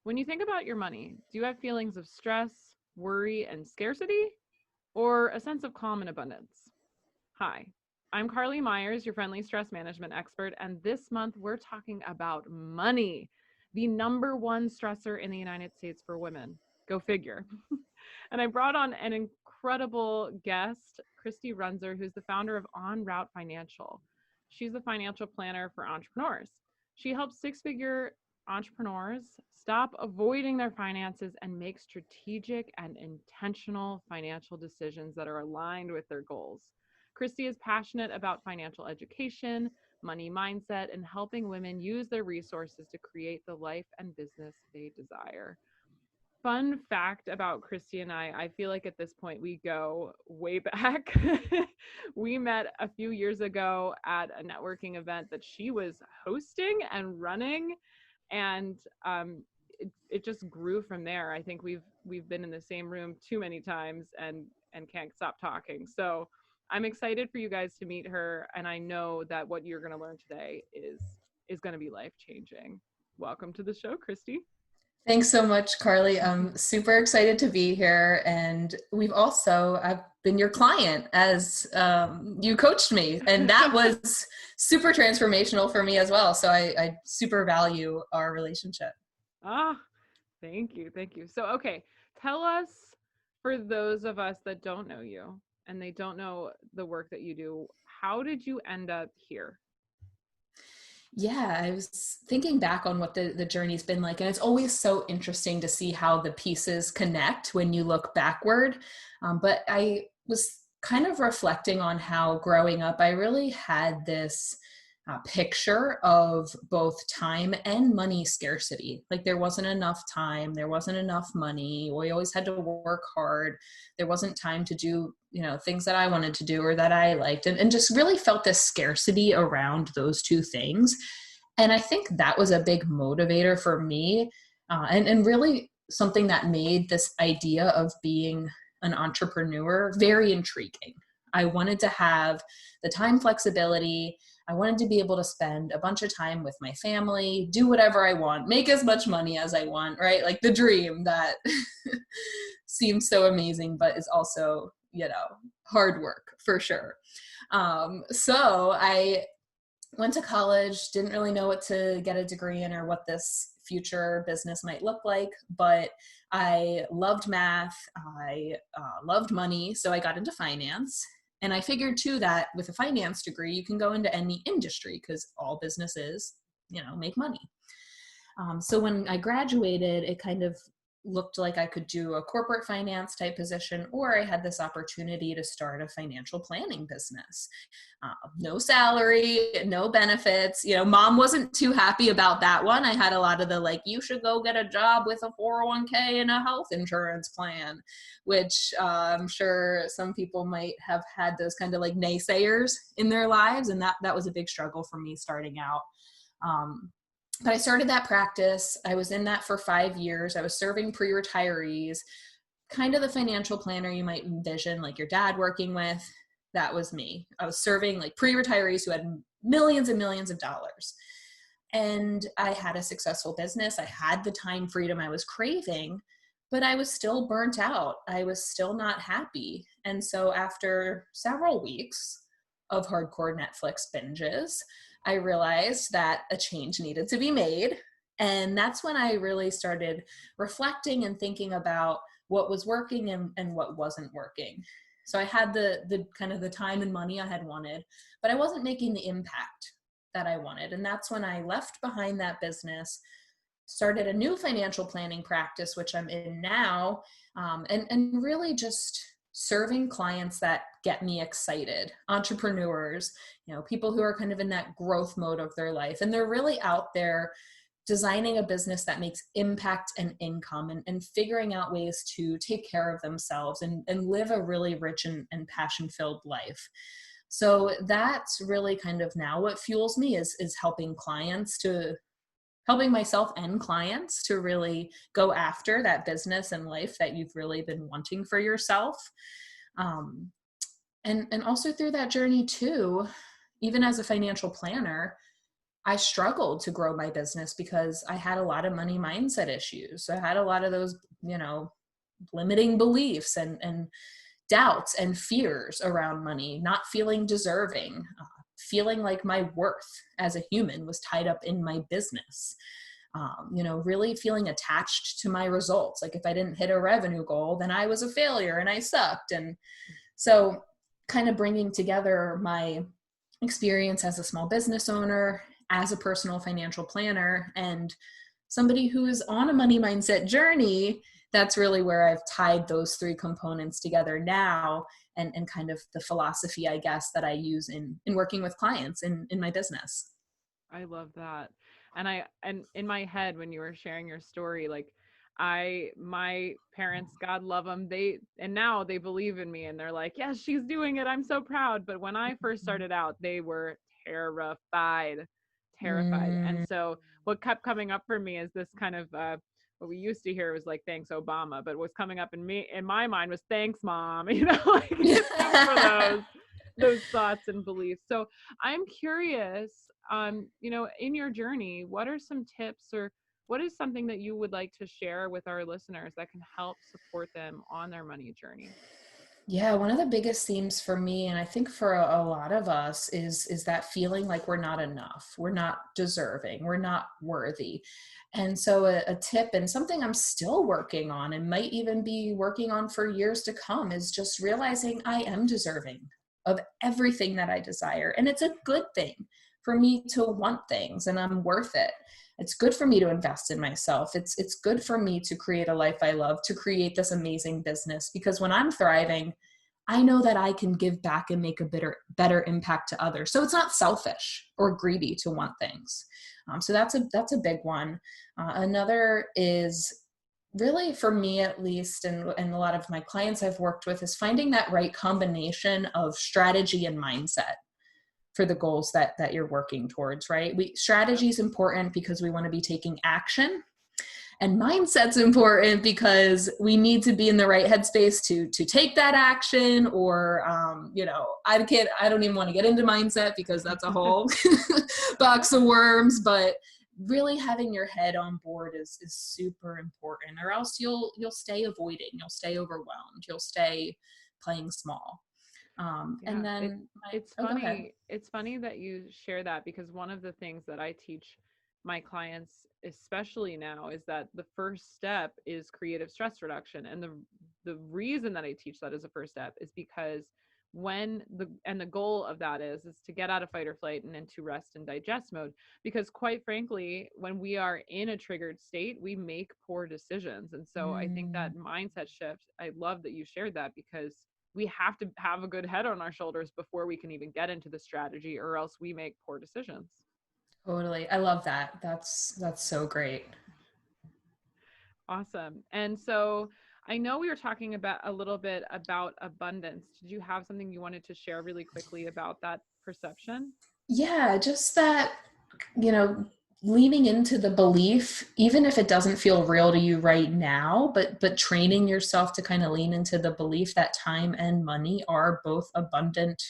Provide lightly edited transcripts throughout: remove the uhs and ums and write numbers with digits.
When you think about your money, do you have feelings of stress, worry, and scarcity, or a sense of calm and abundance? Hi, I'm Carly Myers, your friendly stress management expert, and this month we're talking about money, the number one stressor in the United States for women. Go figure. And I brought on an incredible guest, Kristy Runzer, who's the founder of OnRoute Financial. She's a financial planner for entrepreneurs. She helps six-figure entrepreneurs stop avoiding their finances and make strategic and intentional financial decisions that are aligned with their goals. Kristy is passionate about financial education, money mindset, and helping women use their resources to create the life and business they desire. Fun fact about Kristy and I feel like at this point we go way back. We met a few years ago at a networking event that she was hosting and running, and it just grew from there. I think we've been in the same room too many times and can't stop talking. So I'm excited for you guys to meet her, and I know that what you're going to learn today is going to be life changing. Welcome to the show, Kristy. Thanks so much, Carly. I'm super excited to be here. And I've been your client as you coached me. And that was super transformational for me as well. So I super value our relationship. Ah, thank you. Thank you. So, okay, tell us, for those of us that don't know you and they don't know the work that you do, how did you end up here? Yeah, I was thinking back on what the journey's been like, and it's always so interesting to see how the pieces connect when you look backward. But I was kind of reflecting on how growing up, I really had this picture of both time and money scarcity. Like there wasn't enough time, there wasn't enough money. We always had to work hard. There wasn't time to do, things that I wanted to do or that I liked, and just really felt this scarcity around those two things. And I think that was a big motivator for me, and really something that made this idea of being an entrepreneur very intriguing. I wanted to have the time flexibility. I wanted to be able to spend a bunch of time with my family, do whatever I want, make as much money as I want, right? Like the dream that seems so amazing, but is also, hard work for sure. So I went to college, didn't really know what to get a degree in or what this future business might look like, but I loved math. I loved money. So I got into finance. And I figured too that with a finance degree, you can go into any industry because all businesses, make money. So when I graduated, it kind of looked like I could do a corporate finance type position, or I had this opportunity to start a financial planning business. No salary, no benefits. Mom wasn't too happy about that one. I had a lot of the you should go get a job with a 401k and a health insurance plan, which I'm sure some people might have had those kind of naysayers in their lives. And that was a big struggle for me starting out. But I started that practice. I was in that for 5 years. I was serving pre-retirees, kind of the financial planner you might envision, like your dad working with. That was me. I was serving pre-retirees who had millions and millions of dollars. And I had a successful business. I had the time freedom I was craving, but I was still burnt out. I was still not happy. And so after several weeks of hardcore Netflix binges, I realized that a change needed to be made. And that's when I really started reflecting and thinking about what was working and what wasn't working. So I had the kind of the time and money I had wanted, but I wasn't making the impact that I wanted. And that's when I left behind that business, started a new financial planning practice, which I'm in now, and really just serving clients that get me excited, entrepreneurs, people who are kind of in that growth mode of their life. And they're really out there designing a business that makes impact and income, and figuring out ways to take care of themselves and live a really rich and passion-filled life. So that's really kind of now what fuels me is helping myself and clients to really go after that business and life that you've really been wanting for yourself. And also through that journey too, even as a financial planner, I struggled to grow my business because I had a lot of money mindset issues. I had a lot of those, limiting beliefs and doubts and fears around money, not feeling deserving, feeling like my worth as a human was tied up in my business. Really feeling attached to my results. Like if I didn't hit a revenue goal, then I was a failure and I sucked. And so kind of bringing together my experience as a small business owner, as a personal financial planner, and somebody who is on a money mindset journey, that's really where I've tied those three components together now, and kind of the philosophy, I guess, that I use in working with clients in my business. I love that. And in my head, when you were sharing your story, like my parents, God love them, now they believe in me and they're like, yes, she's doing it. I'm so proud. But when I first started out, they were terrified, terrified. And Mm. so what kept coming up for me is this kind of, what we used to hear was like, thanks, Obama. But what's coming up in my mind was thanks, mom, like thanks for those thoughts and beliefs. So I'm curious, in your journey, what are some tips, or what is something that you would like to share with our listeners that can help support them on their money journey? Yeah, one of the biggest themes for me, and I think for a lot of us, is that feeling like we're not enough, we're not deserving, we're not worthy. And so a tip, and something I'm still working on and might even be working on for years to come, is just realizing I am deserving of everything that I desire. And it's a good thing for me to want things, and I'm worth it. It's good for me to invest in myself. It's good for me to create a life I love, to create this amazing business, because when I'm thriving, I know that I can give back and make a better impact to others. So it's not selfish or greedy to want things. So that's a big one. Another is really, for me at least, and a lot of my clients I've worked with, is finding that right combination of strategy and mindset for the goals that you're working towards, right? Strategy is important because we want to be taking action, and mindset's important because we need to be in the right headspace to take that action. Or I don't even want to get into mindset because that's a whole box of worms. But really having your head on board is super important, or else you'll stay avoiding, you'll stay overwhelmed, you'll stay playing small. Yeah, And then go ahead. it's funny that you share that, because one of the things that I teach my clients, especially now, is that the first step is creative stress reduction. And the reason that I teach that as a first step is because the goal of that is to get out of fight or flight and into rest and digest mode. Because quite frankly, when we are in a triggered state, we make poor decisions. And so I think Mm. that mindset shift, I love that you shared that, because we have to have a good head on our shoulders before we can even get into the strategy, or else we make poor decisions. Totally. I love that. That's so great. Awesome. And so I know we were talking about a little bit about abundance. Did you have something you wanted to share really quickly about that perception? Yeah, just that, you know, leaning into the belief, even if it doesn't feel real to you right now, but training yourself to kind of lean into the belief that time and money are both abundant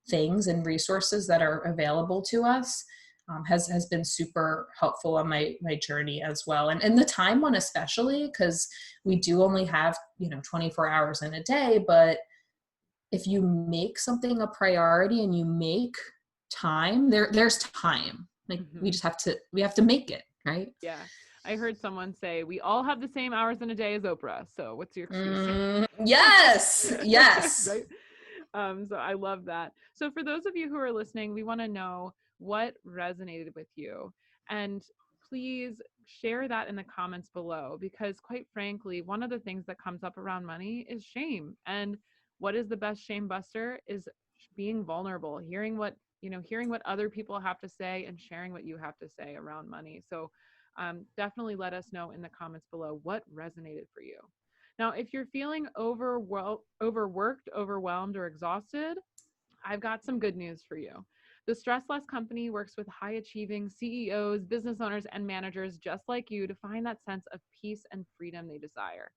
things and resources that are available to us, has been super helpful on my journey as well. And the time one especially, because we do only have 24 hours in a day. But if you make something a priority and you make time, there's time. Like Mm-hmm. we have to make it, right? Yeah. I heard someone say, we all have the same hours in a day as Oprah. So what's your excuse? Yes, yes. Right. So I love that. So for those of you who are listening, we want to know what resonated with you. And please share that in the comments below, because quite frankly, one of the things that comes up around money is shame. And what is the best shame buster is being vulnerable, hearing what other people have to say and sharing what you have to say around money. So definitely let us know in the comments below what resonated for you. Now, if you're feeling overworked, overwhelmed, or exhausted, I've got some good news for you. The Stress Less Company works with high achieving CEOs, business owners, and managers just like you to find that sense of peace and freedom they desire.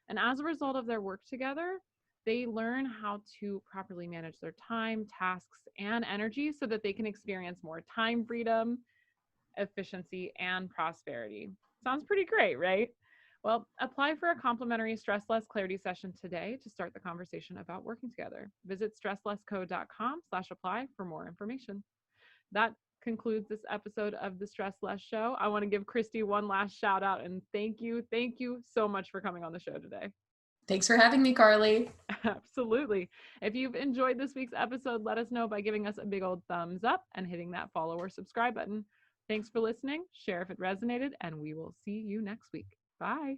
And as a result of their work together, they learn how to properly manage their time, tasks, and energy so that they can experience more time freedom, efficiency, and prosperity. Sounds pretty great, right? Well, apply for a complimentary Stress Less Clarity session today to start the conversation about working together. Visit stresslessco.com/apply for more information. That concludes this episode of the Stress Less Show. I want to give Kristy one last shout out and thank you. Thank you so much for coming on the show today. Thanks for having me, Carly. Absolutely. If you've enjoyed this week's episode, let us know by giving us a big old thumbs up and hitting that follow or subscribe button. Thanks for listening. Share if it resonated, and we will see you next week. Bye.